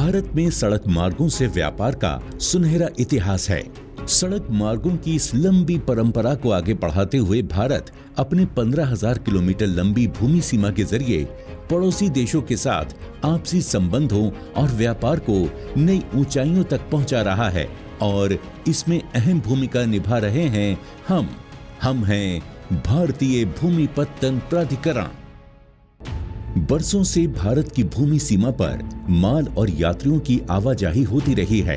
भारत में सड़क मार्गों से व्यापार का सुनहरा इतिहास है। सड़क मार्गों की इस लंबी परंपरा को आगे बढ़ाते हुए भारत अपने 15,000 किलोमीटर लंबी भूमि सीमा के जरिए पड़ोसी देशों के साथ आपसी संबंधों और व्यापार को नई ऊंचाइयों तक पहुंचा रहा है और इसमें अहम भूमिका निभा रहे हैं हम हैं भारतीय भूमि पत्तन प्राधिकरण। बरसों से भारत की भूमि सीमा पर माल और यात्रियों की आवाजाही होती रही है,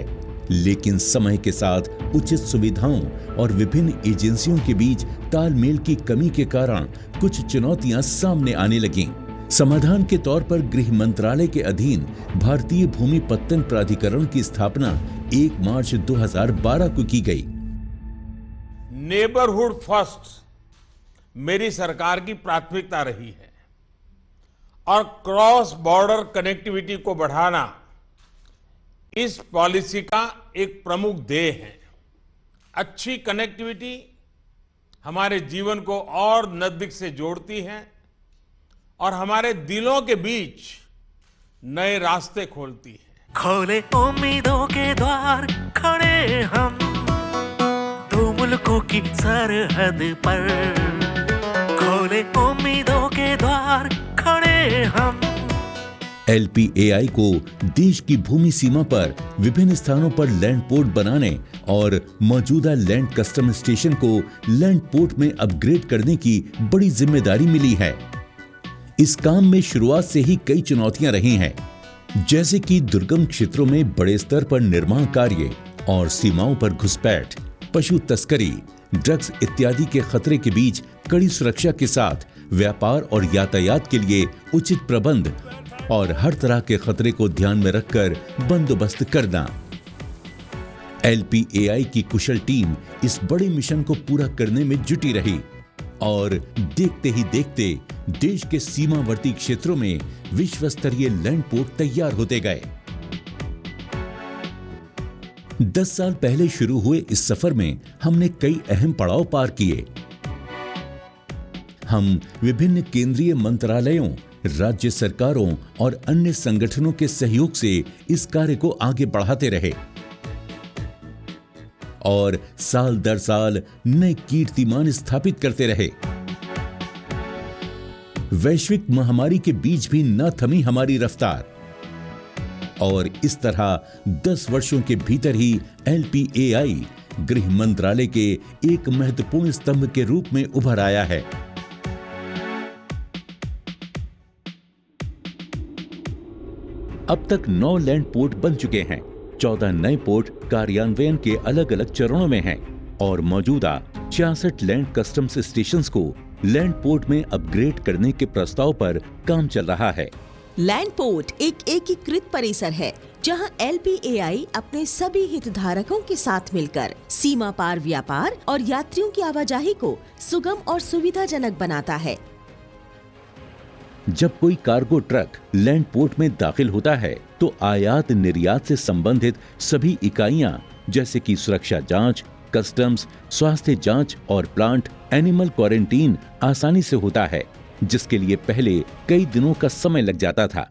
लेकिन समय के साथ उचित सुविधाओं और विभिन्न एजेंसियों के बीच तालमेल की कमी के कारण कुछ चुनौतियां सामने आने लगीं। समाधान के तौर पर गृह मंत्रालय के अधीन भारतीय भूमि पत्तन प्राधिकरण की स्थापना 1 मार्च 2012 को की गई। नेबरहुड फर्स्ट मेरी सरकार की प्राथमिकता रही है और क्रॉस बॉर्डर कनेक्टिविटी को बढ़ाना इस पॉलिसी का एक प्रमुख ध्येय है। अच्छी कनेक्टिविटी हमारे जीवन को और नजदीक से जोड़ती है और हमारे दिलों के बीच नए रास्ते खोलती है। खोले उम्मीदों के द्वार खड़े हम दो मुल्कों की सरहद पर, खोले उम्मीदों के द्वार खड़े हम। LPAI को देश की भूमि सीमा पर विभिन्न स्थानों पर लैंड पोर्ट बनाने और मौजूदा लैंड कस्टम स्टेशन को लैंड पोर्ट में अपग्रेड करने की बड़ी जिम्मेदारी मिली है। इस काम में शुरुआत से ही कई चुनौतियां रही हैं, जैसे कि दुर्गम क्षेत्रों में बड़े स्तर पर निर्माण कार्य और सीमाओं पर घुसपैठ, पशु तस्करी, ड्रग्स इत्यादि के खतरे के बीच कड़ी सुरक्षा के साथ व्यापार और यातायात के लिए उचित प्रबंध और हर तरह के खतरे को ध्यान में रखकर बंदोबस्त करना। LPAI की कुशल टीम इस बड़े मिशन को पूरा करने में जुटी रही और देखते ही देखते देश के सीमावर्ती क्षेत्रों में विश्व स्तरीय लैंड पोर्ट तैयार होते गए। 10 साल पहले शुरू हुए इस सफर में हमने कई अहम पड़ाव पार किए। हम विभिन्न केंद्रीय मंत्रालयों, राज्य सरकारों और अन्य संगठनों के सहयोग से इस कार्य को आगे बढ़ाते रहे और साल दर साल नए कीर्तिमान स्थापित करते रहे। वैश्विक महामारी के बीच भी न थमी हमारी रफ्तार और इस तरह 10 वर्षों के भीतर ही LPAI गृह मंत्रालय के एक महत्वपूर्ण स्तंभ के रूप में उभर आया है। अब तक 9 लैंड पोर्ट बन चुके हैं, 14 नए पोर्ट कार्यान्वयन के अलग अलग चरणों में हैं और मौजूदा 66 लैंड कस्टम्स स्टेशंस को लैंड पोर्ट में अपग्रेड करने के प्रस्ताव पर काम चल रहा है। लैंड पोर्ट एक एकीकृत परिसर है जहां LPAI अपने सभी हितधारकों के साथ मिलकर सीमा पार व्यापार और यात्रियों की आवाजाही को सुगम और सुविधाजनक बनाता है। जब कोई कार्गो ट्रक लैंड पोर्ट में दाखिल होता है तो आयात निर्यात से संबंधित सभी इकाइयां जैसे कि सुरक्षा जांच, कस्टम्स, स्वास्थ्य जांच और प्लांट एनिमल क्वारंटीन आसानी से होता है, जिसके लिए पहले कई दिनों का समय लग जाता था।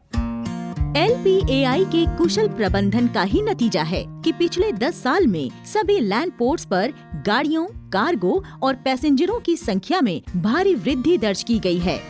LPAI के कुशल प्रबंधन का ही नतीजा है कि पिछले 10 साल में सभी लैंड पोर्ट्स पर गाड़ियों, कार्गो और पैसेंजरों की संख्या में भारी वृद्धि दर्ज की गई है।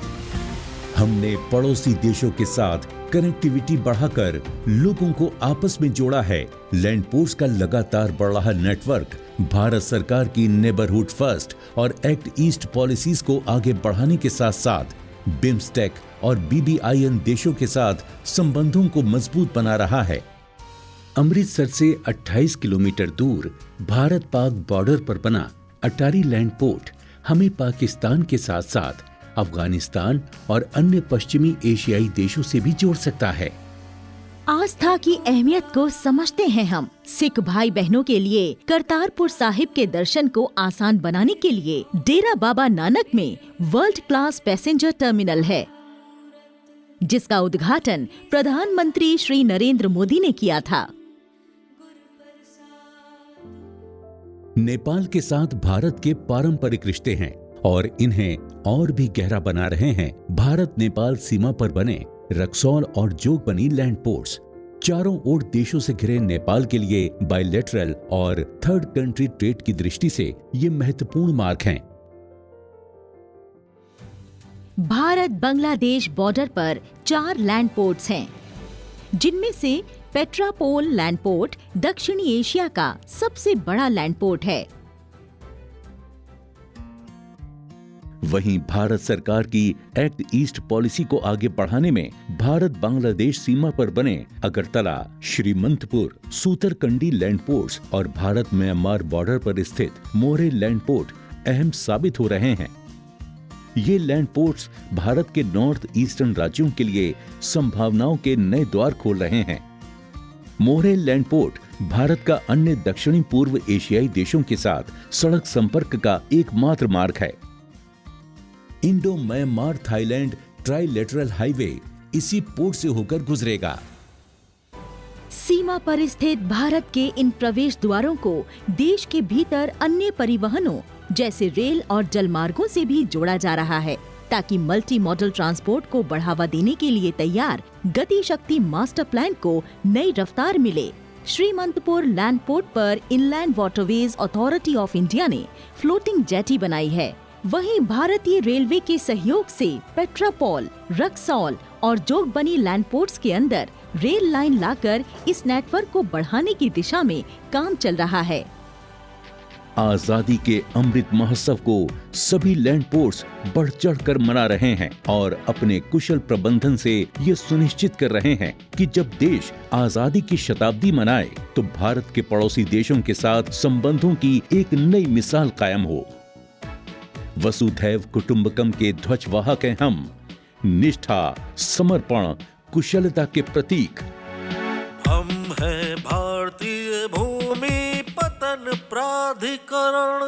हमने पड़ोसी देशों के साथ कनेक्टिविटी बढ़ाकर लोगों को आपस में जोड़ा है। लैंड पोर्ट्स का लगातार बढ़ रहा नेटवर्क भारत सरकार की नेबरहुड फर्स्ट और एक्ट ईस्ट पॉलिसीज को आगे बढ़ाने के साथ साथ बिम्स्टेक और BBIN देशों के साथ संबंधों को मजबूत बना रहा है। अमृतसर से 28 किलोमीटर दूर भारत पाक बॉर्डर पर बना अटारी लैंड पोर्ट हमें पाकिस्तान के साथ साथ अफगानिस्तान और अन्य पश्चिमी एशियाई देशों से भी जोड़ सकता है। आस्था की अहमियत को समझते हैं हम। सिख भाई बहनों के लिए करतारपुर साहिब के दर्शन को आसान बनाने के लिए डेरा बाबा नानक में वर्ल्ड क्लास पैसेंजर टर्मिनल है, जिसका उद्घाटन प्रधानमंत्री श्री नरेंद्र मोदी ने किया था। नेपाल के साथ भारत के पारंपरिक रिश्ते हैं और इन्हें और भी गहरा बना रहे हैं भारत नेपाल सीमा पर बने रक्सौल और जोगबनी लैंड पोर्ट्स। चारों ओर देशों से घिरे नेपाल के लिए बायलैटरल और थर्ड कंट्री ट्रेड की दृष्टि से ये महत्वपूर्ण मार्ग हैं। भारत बांग्लादेश बॉर्डर पर 4 लैंड पोर्ट्स हैं, जिनमें से पेट्रापोल लैंड पोर्ट दक्षिणी एशिया का सबसे बड़ा लैंड पोर्ट है। वहीं भारत सरकार की एक्ट ईस्ट पॉलिसी को आगे बढ़ाने में भारत बांग्लादेश सीमा पर बने अगरतला, श्रीमंतपुर, सूतरकंडी लैंड पोर्ट्स और भारत म्यांमार बॉर्डर पर स्थित मोरे लैंड पोर्ट अहम साबित हो रहे हैं। ये लैंड पोर्ट्स भारत के नॉर्थ ईस्टर्न राज्यों के लिए संभावनाओं के नए द्वार खोल रहे हैं। मोरे लैंड पोर्ट भारत का अन्य दक्षिणी पूर्व एशियाई देशों के साथ सड़क संपर्क का एकमात्र मार्ग है। Indo Myanmar Thailand trilateral highway इसी पोर्ट से होकर गुजरेगा। सीमा पर स्थित भारत के इन प्रवेश द्वारों को देश के भीतर अन्य परिवहनों जैसे रेल और जलमार्गों से भी जोड़ा जा रहा है, ताकि मल्टी मॉडल ट्रांसपोर्ट को बढ़ावा देने के लिए तैयार गति शक्ति मास्टर प्लान को नई रफ्तार मिले। श्रीमंतपुर लैंड पोर्ट पर inland waterways authority of India ने फ्लोटिंग जेटी बनाई है। वहीं भारतीय रेलवे के सहयोग से पेट्रापोल, रक्सौल और जोगबनी लैंड पोर्ट्स के अंदर रेल लाइन लाकर इस नेटवर्क को बढ़ाने की दिशा में काम चल रहा है। आजादी के अमृत महोत्सव को सभी लैंड पोर्ट्स बढ़ चढ़ कर मना रहे हैं और अपने कुशल प्रबंधन से ये सुनिश्चित कर रहे हैं कि जब देश आजादी की शताब्दी मनाए तो भारत के पड़ोसी देशों के साथ संबंधों की एक नई मिसाल कायम हो। वसुधैव कुटुंबकम के ध्वजवाहक हैं हम, निष्ठा, समर्पण, कुशलता के प्रतीक। हम हैं भारतीय भूमि पतन प्राधिकरण।